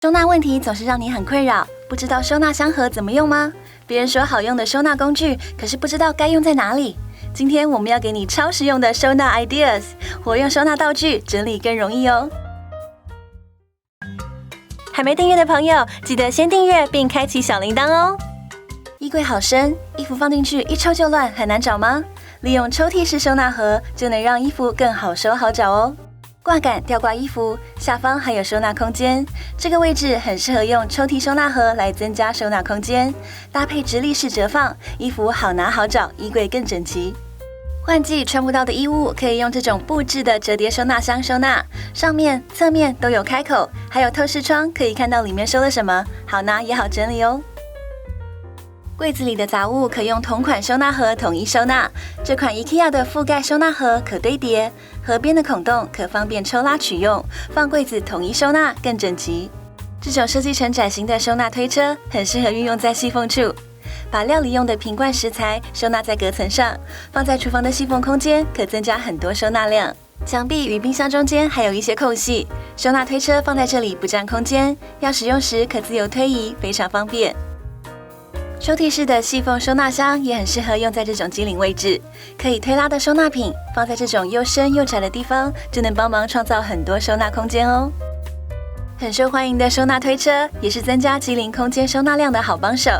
收纳问题总是让你很困扰，不知道收纳箱盒怎么用吗？别人说好用的收纳工具，可是不知道该用在哪里。今天我们要给你超实用的收纳 ideas， 活用收纳道具，整理更容易哦。还没订阅的朋友，记得先订阅并开启小铃铛哦。衣柜好深，衣服放进去一抽就乱，很难找吗？利用抽屉式收纳盒，就能让衣服更好收好找哦。挂杆吊挂衣服，下方还有收纳空间，这个位置很适合用抽屉收纳盒来增加收纳空间，搭配直立式折放，衣服好拿好找，衣柜更整齐。换季穿不到的衣物，可以用这种布置的折叠收纳箱收纳，上面、侧面都有开口，还有透视窗，可以看到里面收了什么，好拿也好整理哦。柜子里的杂物可用同款收纳盒统一收纳，这款 IKEA 的覆盖收纳盒可堆叠，盒边的孔洞可方便抽拉取用，放柜子统一收纳更整齐。这种设计成窄型的收纳推车，很适合运用在细缝处。把料理用的瓶罐食材收纳在隔层上，放在厨房的细缝空间，可增加很多收纳量。墙壁与冰箱中间还有一些空隙，收纳推车放在这里不占空间，要使用时可自由推移，非常方便。抽屉式的细缝收纳箱也很适合用在这种机灵位置，可以推拉的收纳品放在这种又深又窄的地方，就能帮忙创造很多收纳空间哦。很受欢迎的收纳推车也是增加机灵空间收纳量的好帮手。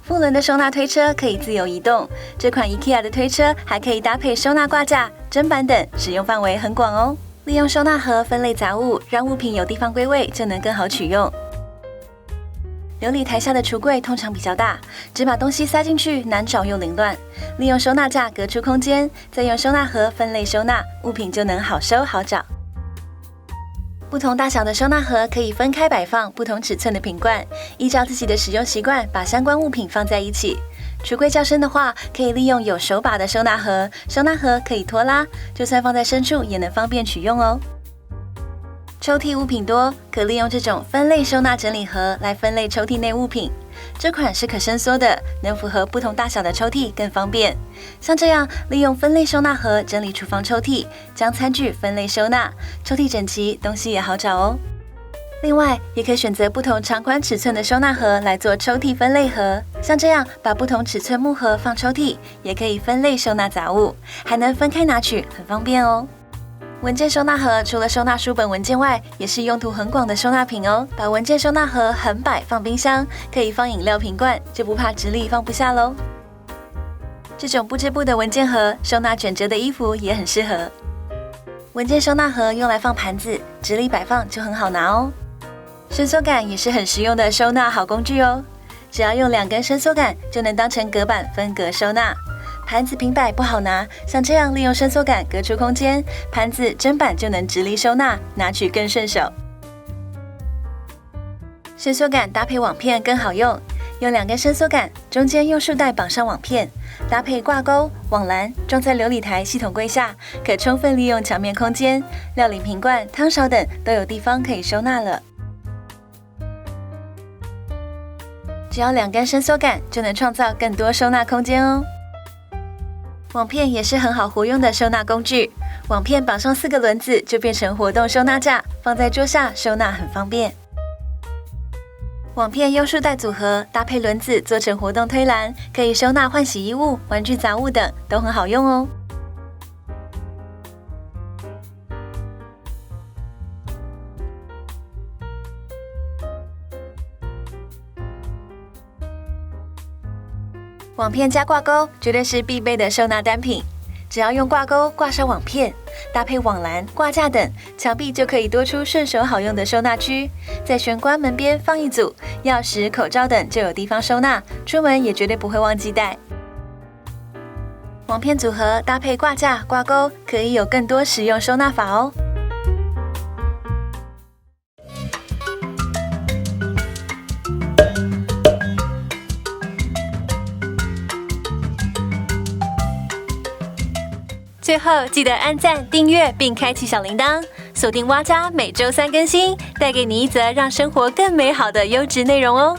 4轮的收纳推车可以自由移动，这款 IKEA 的推车还可以搭配收纳挂架、砧板等，使用范围很广哦。利用收纳盒分类杂物，让物品有地方归位，就能更好取用。琉璃台下的橱柜通常比较大，只把东西塞进去难找又凌乱。利用收纳架隔出空间，再用收纳盒分类收纳，物品就能好收好找。不同大小的收纳盒可以分开摆放不同尺寸的瓶罐，依照自己的使用习惯把相关物品放在一起。橱柜较深的话，可以利用有手把的收纳盒，收纳盒可以拖拉，就算放在深处也能方便取用哦。抽屉物品多，可利用这种分类收纳整理盒来分类抽屉内物品。这款是可伸缩的，能符合不同大小的抽屉，更方便。像这样利用分类收纳盒整理厨房抽屉，将餐具分类收纳，抽屉整齐，东西也好找哦。另外，也可以选择不同长宽尺寸的收纳盒来做抽屉分类盒。像这样把不同尺寸木盒放抽屉，也可以分类收纳杂物，还能分开拿取，很方便哦。文件收纳盒除了收纳书本文件外，也是用途很广的收纳品哦。把文件收纳盒横摆放冰箱，可以放饮料瓶罐，就不怕直立放不下咯。这种不织布的文件盒，收纳卷折的衣服也很适合。文件收纳盒用来放盘子，直立摆放就很好拿哦。伸缩杆也是很实用的收纳好工具哦，只要用2根伸缩杆就能当成隔板分隔收纳。盘子平摆不好拿，像这样利用伸缩杆隔出空间，盘子、砧板就能直立收纳，拿取更顺手。伸缩杆搭配网片更好用，用2根伸缩杆，中间用束带绑上网片，搭配挂钩、网篮，装在琉璃台系统柜下，可充分利用墙面空间，料理瓶罐、汤勺等都有地方可以收纳了。只要2根伸缩杆，就能创造更多收纳空间哦。网片也是很好活用的收纳工具，网片绑上4个轮子就变成活动收纳架，放在桌下收纳很方便。网片用束带组合，搭配轮子做成活动推篮，可以收纳换洗衣物、玩具杂物等，都很好用哦。网片加挂钩绝对是必备的收纳单品，只要用挂钩挂上网片，搭配网篮、挂架等，墙壁就可以多出顺手好用的收纳区。在玄关门边放一组，钥匙、口罩等就有地方收纳，出门也绝对不会忘记带。网片组合搭配挂架、挂钩，可以有更多实用收纳法哦。最后记得按赞、订阅并开启小铃铛，锁定蛙家每周3更新，带给你一则让生活更美好的优质内容哦。